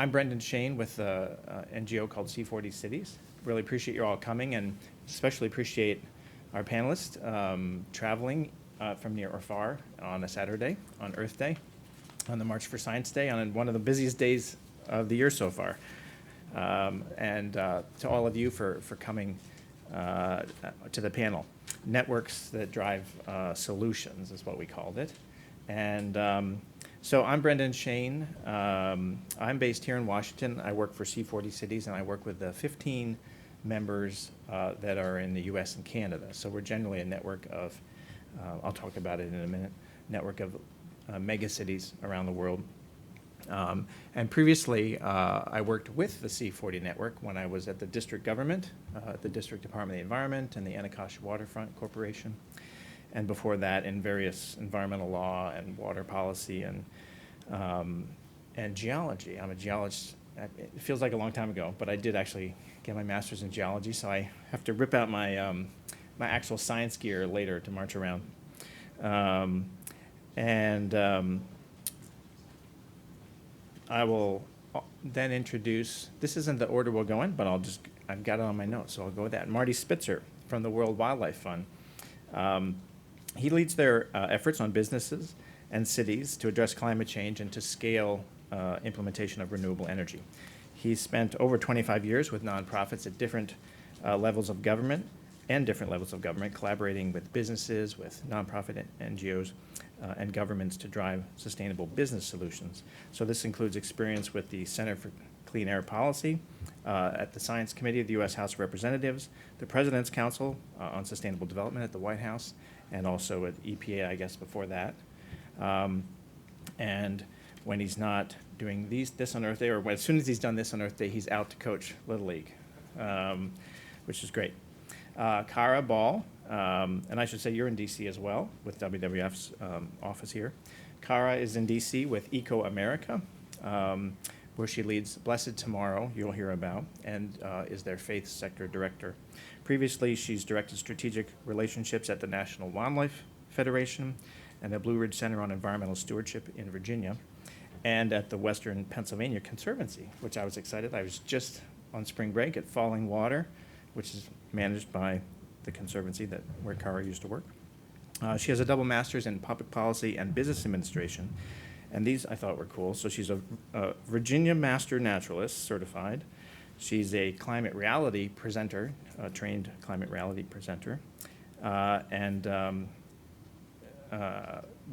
I'm Brendan Shane with an NGO called C40 Cities. Really appreciate you all coming, and especially appreciate our panelists traveling from near or far on a Saturday, on Earth Day, on the March for Science Day, on one of the busiest days of the year so far. And to all of you for coming to the panel. Networks that drive solutions is what we called it. And so I'm Brendan Shane. I'm based here in Washington. I work for C40 Cities, and I work with the 15 members that are in the US and Canada. So we're generally a network of, I'll talk about it in a minute, network of mega cities around the world. And previously, I worked with the C40 network when I was at the district government, the District Department of the Environment and the Anacostia Waterfront Corporation. And before that, in various environmental law and water policy and geology. I'm a geologist. It feels like a long time ago, but I did actually get my master's in geology, so I have to rip out my my actual science gear later to march around. I will then introduce, this isn't the order we'll go in, but I've got it on my notes, so I'll go with that. Marty Spitzer from the World Wildlife Fund. He leads their efforts on businesses and cities to address climate change and to scale implementation of renewable energy. He spent over 25 years with nonprofits at different levels of government and different levels of government, collaborating with businesses, with nonprofit NGOs, and governments to drive sustainable business solutions. So this includes experience with the Center for Clean Air Policy, at the Science Committee of the U.S. House of Representatives, the President's Council on Sustainable Development at the White House, and also at EPA, I guess, before that. And when he's not doing this on Earth Day, or as soon as he's done this on Earth Day, he's out to coach Little League, which is great. Kara Ball, and I should say you're in D.C. as well with WWF's office here. Kara is in D.C. with Eco America, where she leads Blessed Tomorrow, you'll hear about, and is their faith sector director. Previously, she's directed strategic relationships at the National Wildlife Federation and the Blue Ridge Center on Environmental Stewardship in Virginia, and at the Western Pennsylvania Conservancy, which I was excited. I was just on spring break at Falling Water, which is managed by the Conservancy where Kara used to work. She has a double master's in public policy and business administration, and these I thought were cool. So she's a Virginia Master Naturalist certified. She's a climate reality presenter, a trained climate reality presenter, and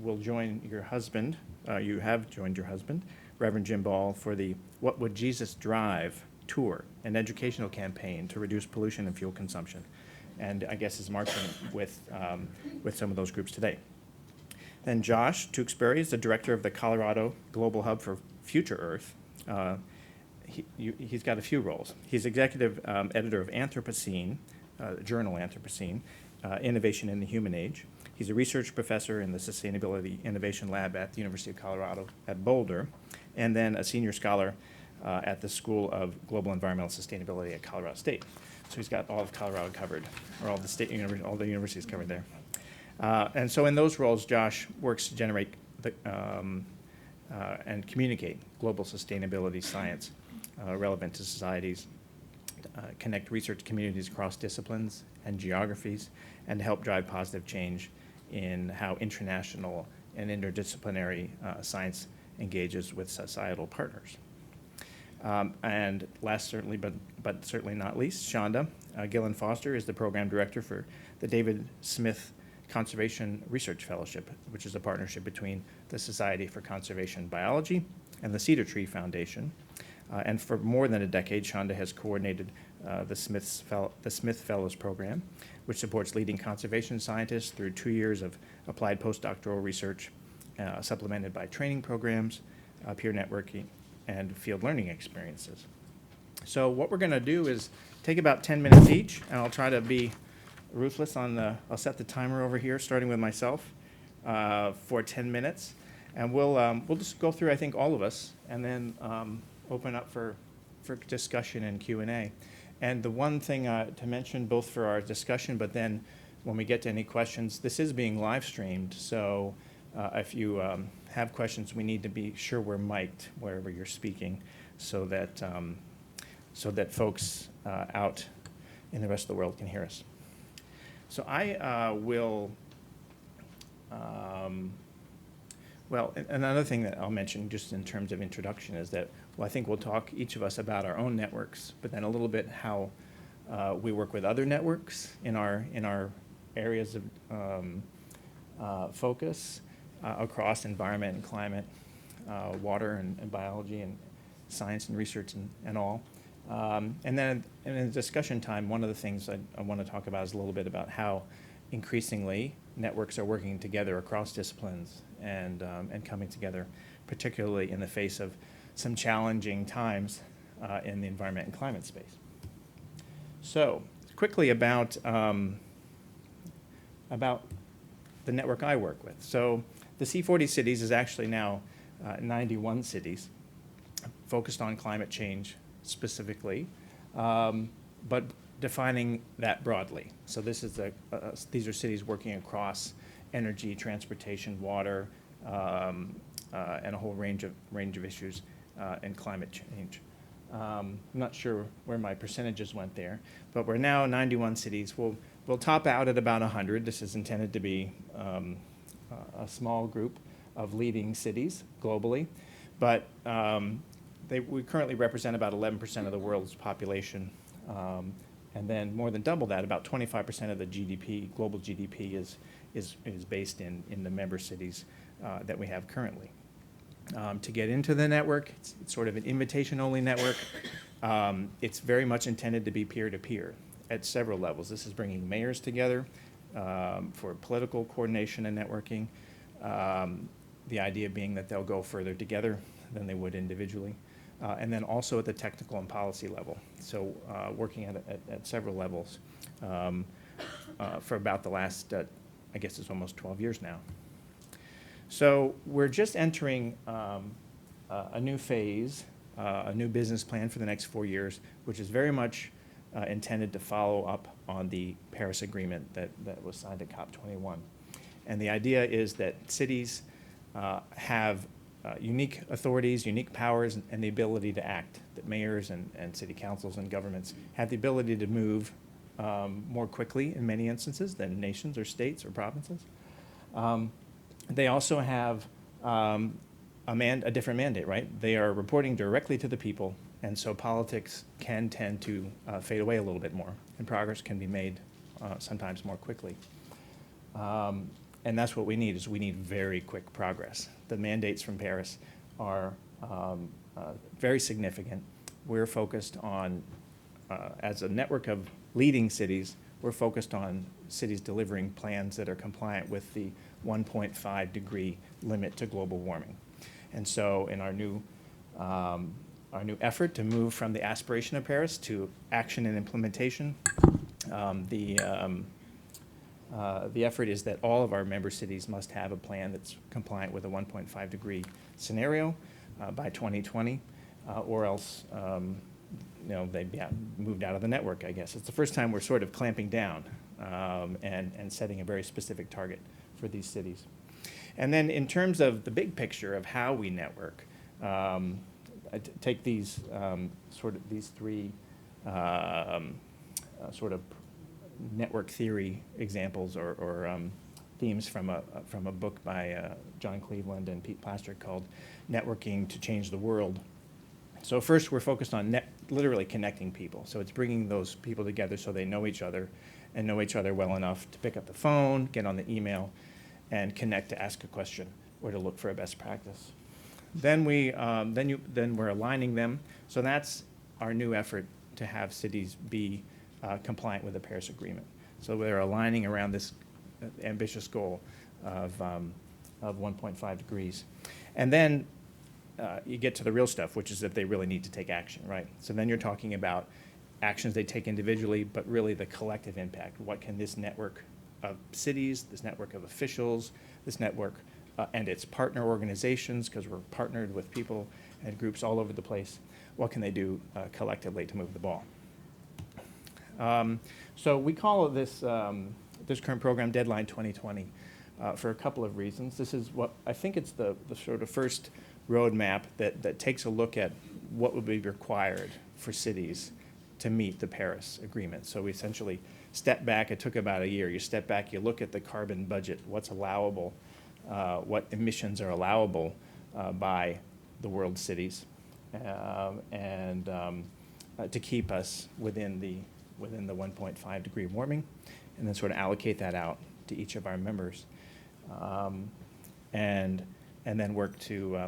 will join your husband, you have joined your husband, Reverend Jim Ball, for the What Would Jesus Drive tour, an educational campaign to reduce pollution and fuel consumption. And I guess is marching with some of those groups today. Then Josh Tewksbury is the director of the Colorado Global Hub for Future Earth. He's got a few roles. He's executive editor of Anthropocene, journal Anthropocene, Innovation in the Human Age. He's a research professor in the Sustainability Innovation Lab at the University of Colorado at Boulder, and then a senior scholar at the School of Global Environmental Sustainability at Colorado State. So he's got all of Colorado covered, or all the universities covered there. And so in those roles, Josh works to generate and communicate global sustainability science relevant to societies, connect research communities across disciplines and geographies, and help drive positive change in how international and interdisciplinary science engages with societal partners. And last, certainly, but certainly not least, Shonda Gillen Foster is the program director for the David Smith Conservation Research Fellowship, which is a partnership between the Society for Conservation Biology and the Cedar Tree Foundation. And for more than a decade, Shonda has coordinated the Smith Fellows Program, which supports leading conservation scientists through 2 years of applied postdoctoral research, supplemented by training programs, peer networking, and field learning experiences. So what we're going to do is take about 10 minutes each, and I'll try to be ruthless I'll set the timer over here, starting with myself, for 10 minutes. And we'll just go through, I think, all of us, and then open up for discussion and Q&A. And the one thing to mention, both for our discussion, but then when we get to any questions, this is being live streamed, so if you have questions, we need to be sure we're mic'd wherever you're speaking. so that folks out in the rest of the world can hear us. So I will, well, another thing that I'll mention just in terms of introduction is that, well, I think we'll talk, each of us, about our own networks, but then a little bit how we work with other networks in our areas of focus across environment and climate, water and biology and science and research and all. And then in the discussion time, one of the things I want to talk about is a little bit about how increasingly networks are working together across disciplines and coming together, particularly in the face of some challenging times in the environment and climate space. So quickly about the network I work with. So the C40 Cities is actually now 91 cities focused on climate change specifically, but defining that broadly. So this is these are cities working across energy, transportation, water, and a whole range of issues in climate change. I'm not sure where my percentages went there, but we're now 91 cities. We'll top out at about 100. This is intended to be a small group of leading cities globally, but we currently represent about 11% of the world's population, and then more than double that, about 25% of the GDP, global GDP, is based in the member cities that we have currently. To get into the network, it's sort of an invitation-only network. It's very much intended to be peer-to-peer at several levels. This is bringing mayors together for political coordination and networking. The idea being that they'll go further together than they would individually. And then also at the technical and policy level. So working at several levels for about the last, I guess it's almost 12 years now. So we're just entering a new phase, a new business plan for the next 4 years, which is very much intended to follow up on the Paris Agreement that was signed at COP21. And the idea is that cities have unique authorities, unique powers, and the ability to act, that mayors and city councils and governments have the ability to move more quickly in many instances than nations or states or provinces. They also have a different mandate, right? They are reporting directly to the people, and so politics can tend to fade away a little bit more, and progress can be made sometimes more quickly. And that's what we need, is we need very quick progress. The mandates from Paris are very significant. We're focused on, as a network of leading cities, we're focused on cities delivering plans that are compliant with the 1.5 degree limit to global warming. And so in our new effort to move from the aspiration of Paris to action and implementation, the effort is that all of our member cities must have a plan that's compliant with a 1.5 degree scenario by 2020, or else they'd be moved out of the network, I guess. It's the first time we're sort of clamping down and setting a very specific target for these cities. And then in terms of the big picture of how we network, I take these these three sort of network theory examples or themes from a book by John Cleveland and Pete Plastrick called Networking to Change the World. So first we're focused on literally connecting people. So it's bringing those people together so they know each other and know each other well enough to pick up the phone, get on the email, and connect to ask a question or to look for a best practice. Then we're aligning them. So that's our new effort to have cities be compliant with the Paris Agreement. So we're aligning around this ambitious goal of 1.5 degrees. And then you get to the real stuff, which is that they really need to take action, right? So then you're talking about actions they take individually, but really the collective impact. What can this network of cities, this network of officials, this network and its partner organizations, because we're partnered with people and groups all over the place, what can they do collectively to move the ball? So we call this current program Deadline 2020 for a couple of reasons. This is what I think it's the sort of first roadmap that takes a look at what would be required for cities to meet the Paris Agreement. So we essentially stepped back. It took about a year. You step back, you look at the carbon budget, what's allowable, what emissions are allowable by the world cities, and to keep us within the 1.5 degree warming, and then sort of allocate that out to each of our members, and then work to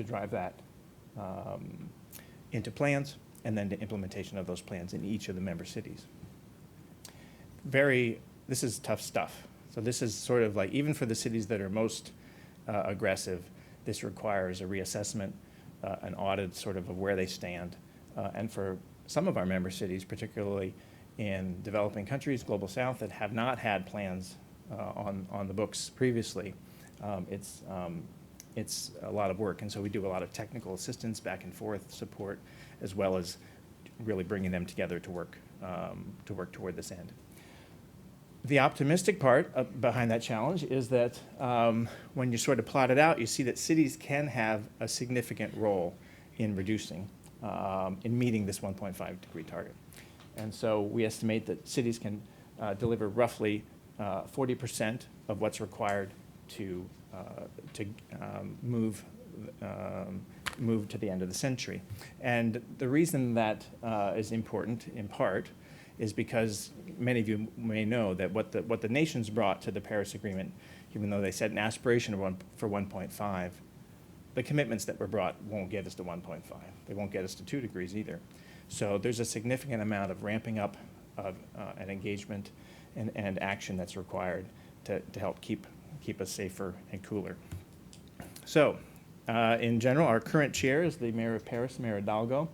drive that into plans, and then to implementation of those plans in each of the member cities. This is tough stuff. So this is sort of like, even for the cities that are most aggressive, this requires a reassessment, an audit sort of where they stand. And for some of our member cities, particularly in developing countries, Global South, that have not had plans on the books previously, it's a lot of work. And so we do a lot of technical assistance, back and forth support, as well as really bringing them together to work toward this end. The optimistic part behind that challenge is that when you sort of plot it out, you see that cities can have a significant role in reducing, in meeting this 1.5 degree target. And so we estimate that cities can deliver roughly 40% of what's required to move to the end of the century. And the reason that is important, in part, is because many of you may know that what the nations brought to the Paris Agreement, even though they set an aspiration for 1.5, the commitments that were brought won't get us to 1.5. They won't get us to 2 degrees either. So there's a significant amount of ramping up of an engagement and action that's required to help keep us safer and cooler. So in general, our current chair is the Mayor of Paris, Mayor Hidalgo.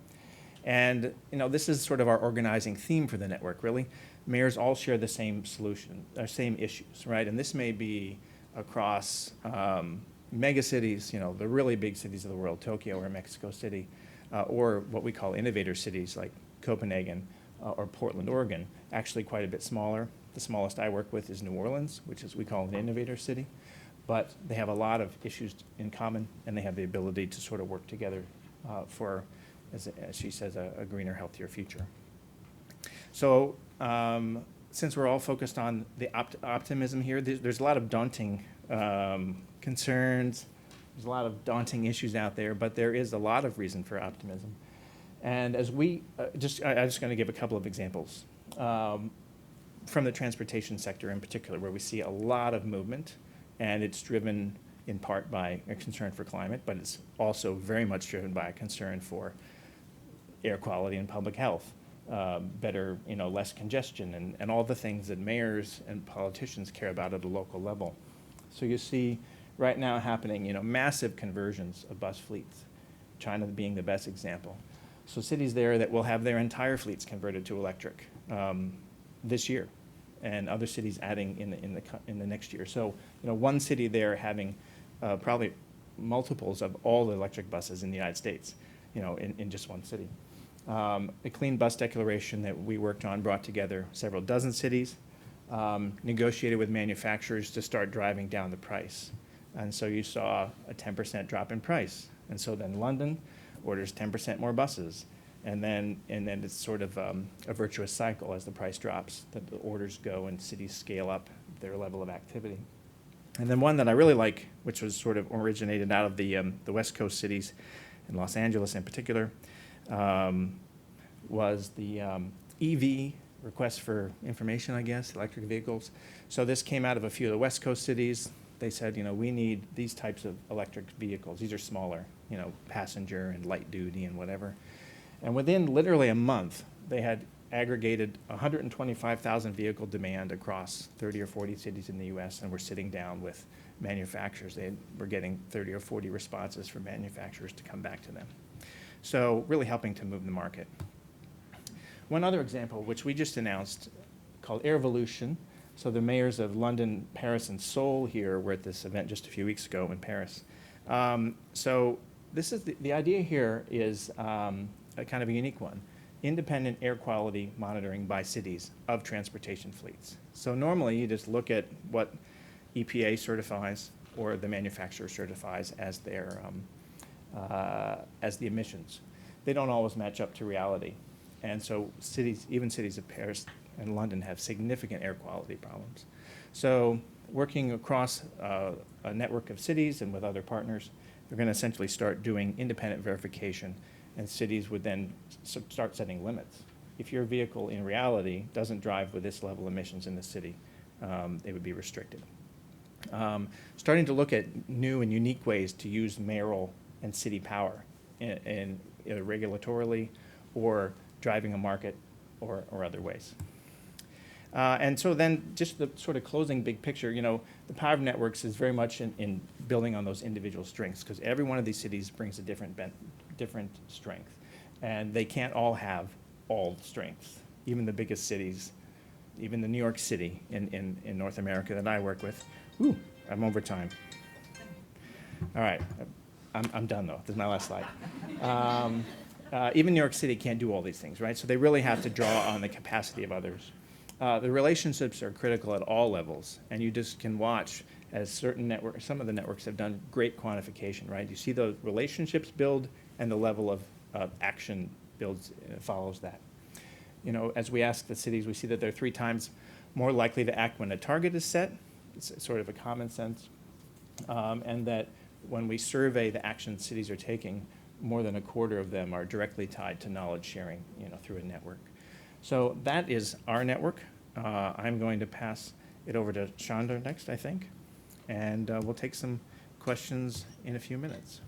And this is sort of our organizing theme for the network, really. Mayors all share the same same issues, right? And this may be across mega cities, the really big cities of the world, Tokyo or Mexico City, or what we call innovator cities like Copenhagen or Portland, Oregon, actually quite a bit smaller. The smallest I work with is New Orleans, which is we call an innovator city. But they have a lot of issues in common, and they have the ability to sort of work together for, as she says, a greener, healthier future. So since we're all focused on the optimism here, there's a lot of daunting concerns. There's a lot of daunting issues out there, but there is a lot of reason for optimism. And as I'm just going to give a couple of examples from the transportation sector in particular, where we see a lot of movement, and it's driven in part by a concern for climate, but it's also very much driven by a concern for air quality and public health, better, less congestion, and all the things that mayors and politicians care about at a local level. So you see right now happening, massive conversions of bus fleets, China being the best example. So cities there that will have their entire fleets converted to electric this year, and other cities adding in the next year. So one city there having probably multiples of all the electric buses in the United States, in just one city. The Clean Bus Declaration that we worked on brought together several dozen cities, negotiated with manufacturers to start driving down the price. And so you saw a 10% drop in price. And so then London orders 10% more buses. And then it's sort of a virtuous cycle as the price drops, that the orders go and cities scale up their level of activity. And then one that I really like, which was sort of originated out of the West Coast cities, in Los Angeles in particular, was the EV request for information, I guess, electric vehicles. So this came out of a few of the West Coast cities. They said, we need these types of electric vehicles. These are smaller, passenger and light duty and whatever. And within literally a month, they had aggregated 125,000 vehicle demand across 30 or 40 cities in the US, and were sitting down with manufacturers. They were getting 30 or 40 responses from manufacturers to come back to them. So really helping to move the market. One other example, which we just announced, called Airvolution. So the mayors of London, Paris, and Seoul here were at this event just a few weeks ago in Paris. So this is the idea here is a kind of a unique one. Independent air quality monitoring by cities of transportation fleets. So normally you just look at what EPA certifies or the manufacturer certifies as their as the emissions. they don't always match up to reality. And so cities, even cities of Paris and London, have significant air quality problems. So working across a network of cities and with other partners, they're going to essentially start doing independent verification, and cities would then start setting limits. If your vehicle in reality doesn't drive with this level of emissions in the city, it would be restricted. Starting to look at new and unique ways to use mayoral and city power in either regulatorily or driving a market or other ways. And so then just the sort of closing big picture, the power of networks is very much in building on those individual strengths, because every one of these cities brings a different strength. And they can't all have all the strengths. Even the biggest cities, even the New York City in North America that I work with. Ooh, I'm over time. All right, I'm done though. This is my last slide. Even New York City can't do all these things, right? So they really have to draw on the capacity of others. The relationships are critical at all levels, and you just can watch as some of the networks have done great quantification, right? You see those relationships build, and the level of action builds follows that. As we ask the cities, we see that they're 3 times more likely to act when a target is set. It's sort of a common sense, and that when we survey the actions cities are taking, more than a quarter of them are directly tied to knowledge sharing, through a network. So that is our network. I'm going to pass it over to Chandra next, I think, and we'll take some questions in a few minutes.